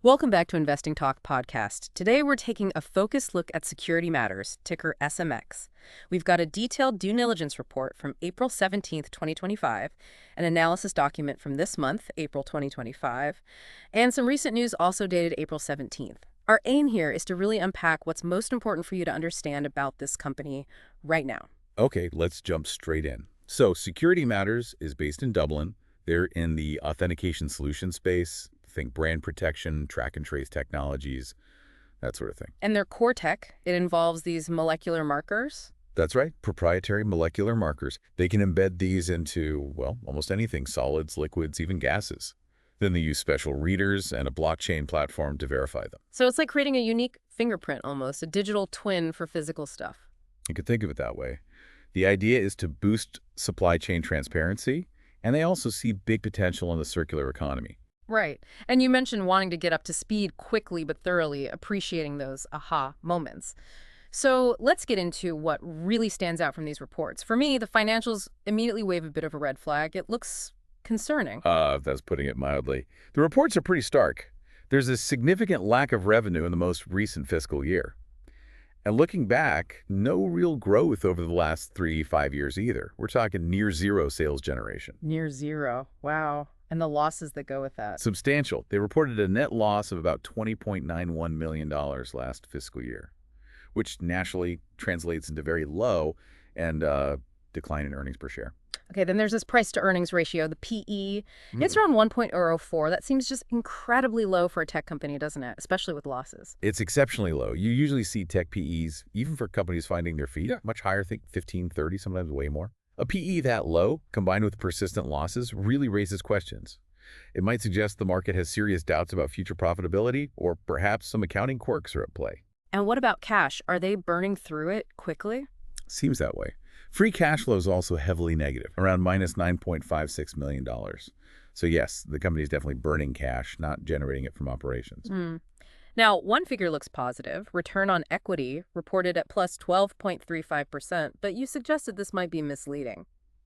Welcome back to Investing Talk podcast. Today we're taking a focused look at Security Matters, ticker SMX. We've got a detailed due diligence report from April 17th, 2025, an analysis document from this month, April 2025, and some recent news also dated April 17th. Our aim here is to really unpack what's most important for you to understand about this company right now. Okay, let's jump straight in. So Security Matters is based in Dublin. They're in the authentication solution space. Think brand protection, track and trace technologies, that sort of thing. And their core tech, it involves these molecular markers. That's right, proprietary molecular markers. They can embed these into, well, almost anything, solids, liquids, even gases. Then they use special readers and a blockchain platform to verify them. So it's like creating a unique fingerprint almost, a digital twin for physical stuff. You could think of it that way. The idea is to boost supply chain transparency, and they also see big potential in the circular economy. Right. And you mentioned wanting to get up to speed quickly but thoroughly, appreciating those aha moments. So let's get into what really stands out from these reports. For me, the financials immediately wave a bit of a red flag. It looks concerning. That's putting it mildly. The reports are pretty stark. There's a significant lack of revenue in the most recent fiscal year. And looking back, no real growth over the last 3-5 years either. We're talking near zero sales generation. Near zero. Wow. And the losses that go with that. Substantial. They reported a net loss of about $20.91 million last fiscal year, which naturally translates into very low and decline in earnings per share. Okay, then there's this price to earnings ratio, the PE. It's around 1.04. That seems just incredibly low for a tech company, doesn't it? Especially with losses. It's exceptionally low. You usually see tech PEs, even for companies finding their feet, much higher, think 15, 30, sometimes way more. A PE that low, combined with persistent losses, really raises questions. It might suggest the market has serious doubts about future profitability, or perhaps some accounting quirks are at play. And what about cash? Are they burning through it quickly? Seems that way. Free cash flow is also heavily negative, around minus $9.56 million. So yes, the company is definitely burning cash, not generating it from operations. Now, one figure looks positive. Return on equity reported at plus 12.35%, but you suggested this might be misleading.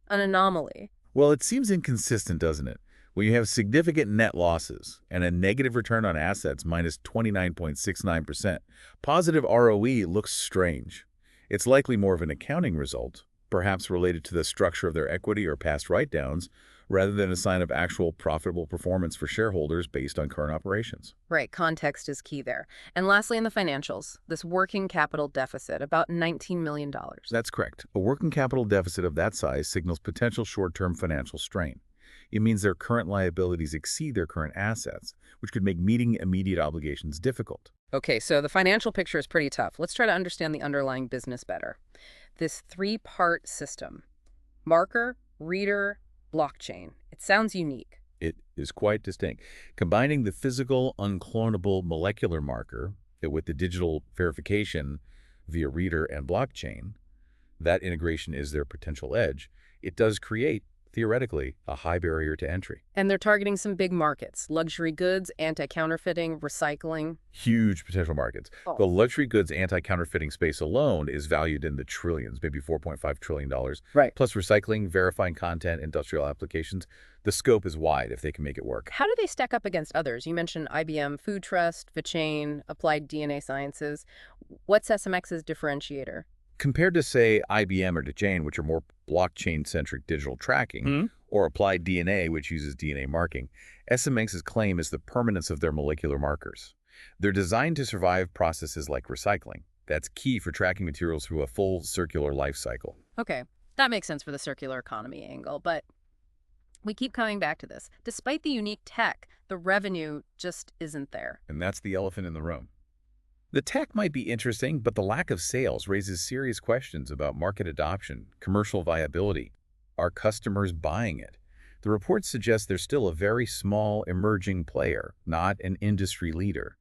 An anomaly. Well, it seems inconsistent, doesn't it? When you have significant net losses and a negative return on assets minus 29.69%, positive ROE looks strange. It's likely more of an accounting result, perhaps related to the structure of their equity or past write-downs, rather than a sign of actual profitable performance for shareholders based on current operations. Right, context is key there. And lastly, in the financials, this working capital deficit, about $19 million. That's correct. A working capital deficit of that size signals potential short-term financial strain. It means their current liabilities exceed their current assets, which could make meeting immediate obligations difficult. Okay, so the financial picture is pretty tough. Let's try to understand the underlying business better. This three-part system: marker, reader, blockchain. It sounds unique. It is quite distinct. Combining the physical, unclonable molecular marker with the digital verification via reader and blockchain, that integration is their potential edge. It does create, theoretically, a high barrier to entry. And they're targeting some big markets: luxury goods, anti-counterfeiting, recycling. Huge potential markets. The luxury goods anti-counterfeiting space alone is valued in the trillions, maybe $4.5 trillion. Right. Plus recycling, verifying content, industrial applications. The scope is wide if they can make it work. How do they stack up against others? You mentioned IBM Food Trust, ViChain, Applied DNA Sciences. What's SMX's differentiator? Compared to, say, IBM or ViChain, which are more blockchain-centric digital tracking, or Applied DNA, which uses DNA marking, SMX's claim is the permanence of their molecular markers. They're designed to survive processes like recycling. That's key for tracking materials through a full circular life cycle. Okay, that makes sense for the circular economy angle, but we keep coming back to this. Despite the unique tech, the revenue just isn't there. And that's the elephant in the room. The tech might be interesting, but the lack of sales raises serious questions about market adoption, commercial viability. Are customers buying it? The report suggests they're still a very small, emerging player, not an industry leader.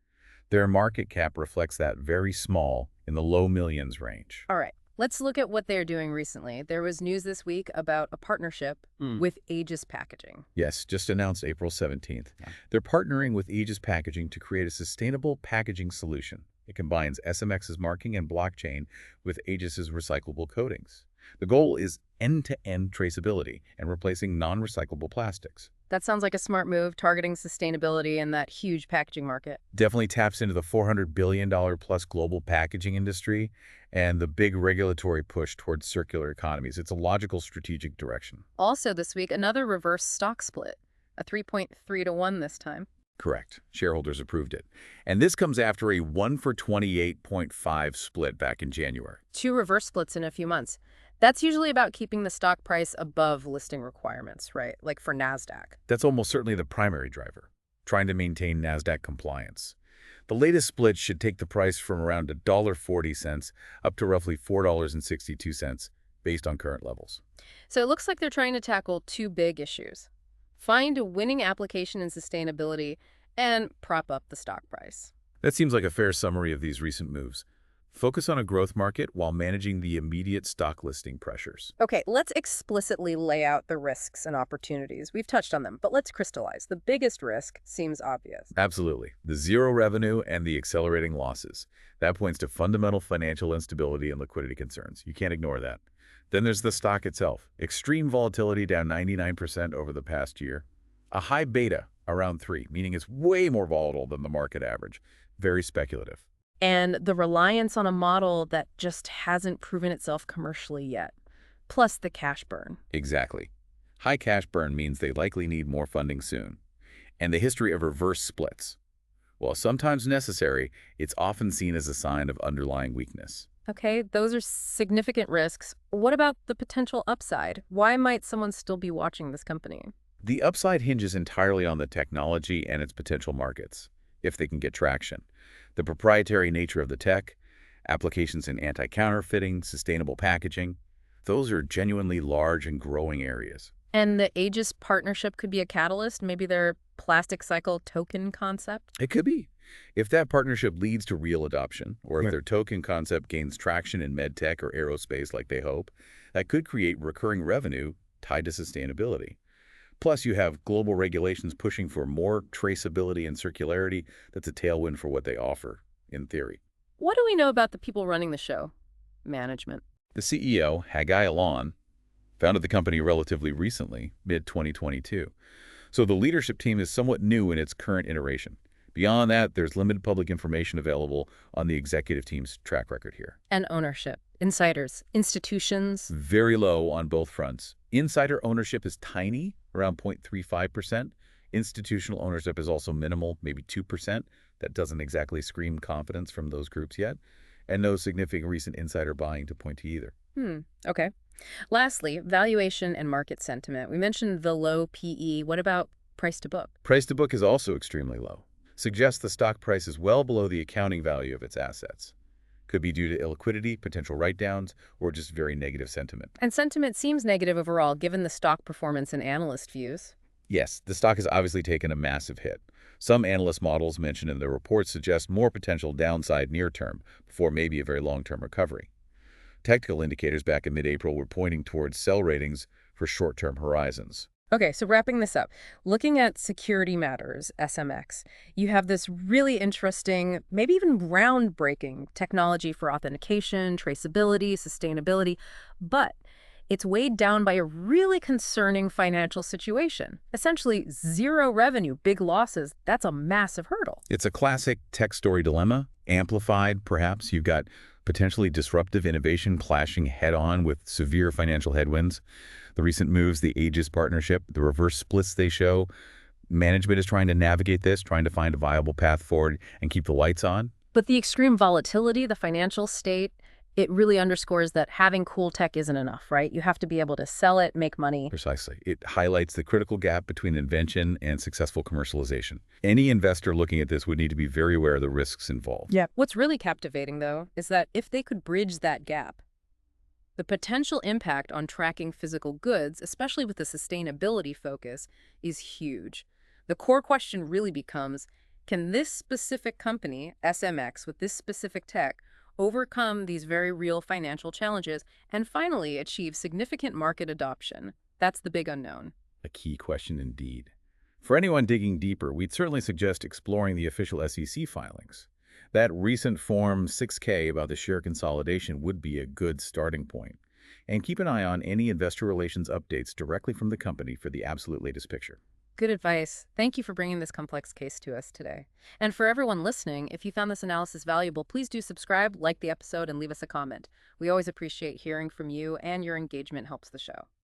Their market cap reflects that very small, in the low millions range. All right, let's look at what they're doing recently. There was news this week about a partnership with Aegis Packaging. Yes, just announced April 17th. They're partnering with Aegis Packaging to create a sustainable packaging solution. It combines SMX's marking and blockchain with Aegis's recyclable coatings. The goal is end-to-end traceability and replacing non-recyclable plastics. That sounds like a smart move, targeting sustainability in that huge packaging market. Definitely taps into the $400 billion plus global packaging industry and the big regulatory push towards circular economies. It's a logical strategic direction. Also this week, another reverse stock split, a 3.3 to 1 this time. Correct. Shareholders approved it. And this comes after a 1-for-28.5 split back in January. 2 reverse splits in a few months. That's usually about keeping the stock price above listing requirements, right? Like for Nasdaq. That's almost certainly the primary driver, trying to maintain Nasdaq compliance. The latest split should take the price from around $1.40 up to roughly $4.62 based on current levels. So it looks like they're trying to tackle 2 big issues. Find a winning application in sustainability and prop up the stock price. That seems like a fair summary of these recent moves. Focus on a growth market while managing the immediate stock listing pressures. Okay, let's explicitly lay out the risks and opportunities. We've touched on them, but let's crystallize. The biggest risk seems obvious. Absolutely. The zero revenue and the accelerating losses. That points to fundamental financial instability and liquidity concerns. You can't ignore that. Then there's the stock itself. Extreme volatility, down 99% over the past year. A high beta, around 3, meaning it's way more volatile than the market average. Very speculative. And the reliance on a model that just hasn't proven itself commercially yet. Plus the cash burn. Exactly. High cash burn means they likely need more funding soon. And the history of reverse splits. While sometimes necessary, it's often seen as a sign of underlying weakness. Okay, those are significant risks. What about the potential upside? Why might someone still be watching this company? The upside hinges entirely on the technology and its potential markets, if they can get traction. The proprietary nature of the tech, applications in anti-counterfeiting, sustainable packaging, those are genuinely large and growing areas. And the Aegis partnership could be a catalyst, maybe their plastic cycle token concept? It could be. If that partnership leads to real adoption, or if their token concept gains traction in medtech or aerospace like they hope, that could create recurring revenue tied to sustainability. Plus, you have global regulations pushing for more traceability and circularity. That's a tailwind for what they offer, in theory. What do we know about the people running the show? Management. The CEO, Haggai Alon, founded the company relatively recently, mid-2022. So the leadership team is somewhat new in its current iteration. Beyond that, there's limited public information available on the executive team's track record here. And ownership. Insiders. Institutions. Very low on both fronts. Insider ownership is tiny, around 0.35%. Institutional ownership is also minimal, maybe 2%. That doesn't exactly scream confidence from those groups yet. And no significant recent insider buying to point to either. Okay. Lastly, valuation and market sentiment. We mentioned the low PE. What about price to book? Price to book is also extremely low. Suggests the stock price is well below the accounting value of its assets. Could be due to illiquidity, potential write-downs, or just very negative sentiment. And sentiment seems negative overall, given the stock performance and analyst views. Yes, the stock has obviously taken a massive hit. Some analyst models mentioned in their reports suggest more potential downside near-term before maybe a very long-term recovery. Technical indicators back in mid-April were pointing towards sell ratings for short-term horizons. Okay, so wrapping this up, looking at Security Matters, SMX, you have this really interesting, maybe even groundbreaking technology for authentication, traceability, sustainability, but it's weighed down by a really concerning financial situation. Essentially, zero revenue, big losses. That's a massive hurdle. It's a classic tech story dilemma, amplified perhaps. You've got potentially disruptive innovation clashing head-on with severe financial headwinds. The recent moves, the Aegis partnership, the reverse splits they show. Management is trying to navigate this, trying to find a viable path forward and keep the lights on. But the extreme volatility, the financial state, it really underscores that having cool tech isn't enough, right? You have to be able to sell it, make money. Precisely. It highlights the critical gap between invention and successful commercialization. Any investor looking at this would need to be very aware of the risks involved. Yeah. What's really captivating, though, is that if they could bridge that gap, the potential impact on tracking physical goods, especially with the sustainability focus, is huge. The core question really becomes, can this specific company, SMX, with this specific tech, overcome these very real financial challenges and finally achieve significant market adoption? That's the big unknown. A key question indeed. For anyone digging deeper, we'd certainly suggest exploring the official SEC filings. That recent Form 6K about the share consolidation would be a good starting point. And keep an eye on any investor relations updates directly from the company for the absolute latest picture. Good advice. Thank you for bringing this complex case to us today. And for everyone listening, if you found this analysis valuable, please do subscribe, like the episode, and leave us a comment. We always appreciate hearing from you, and your engagement helps the show.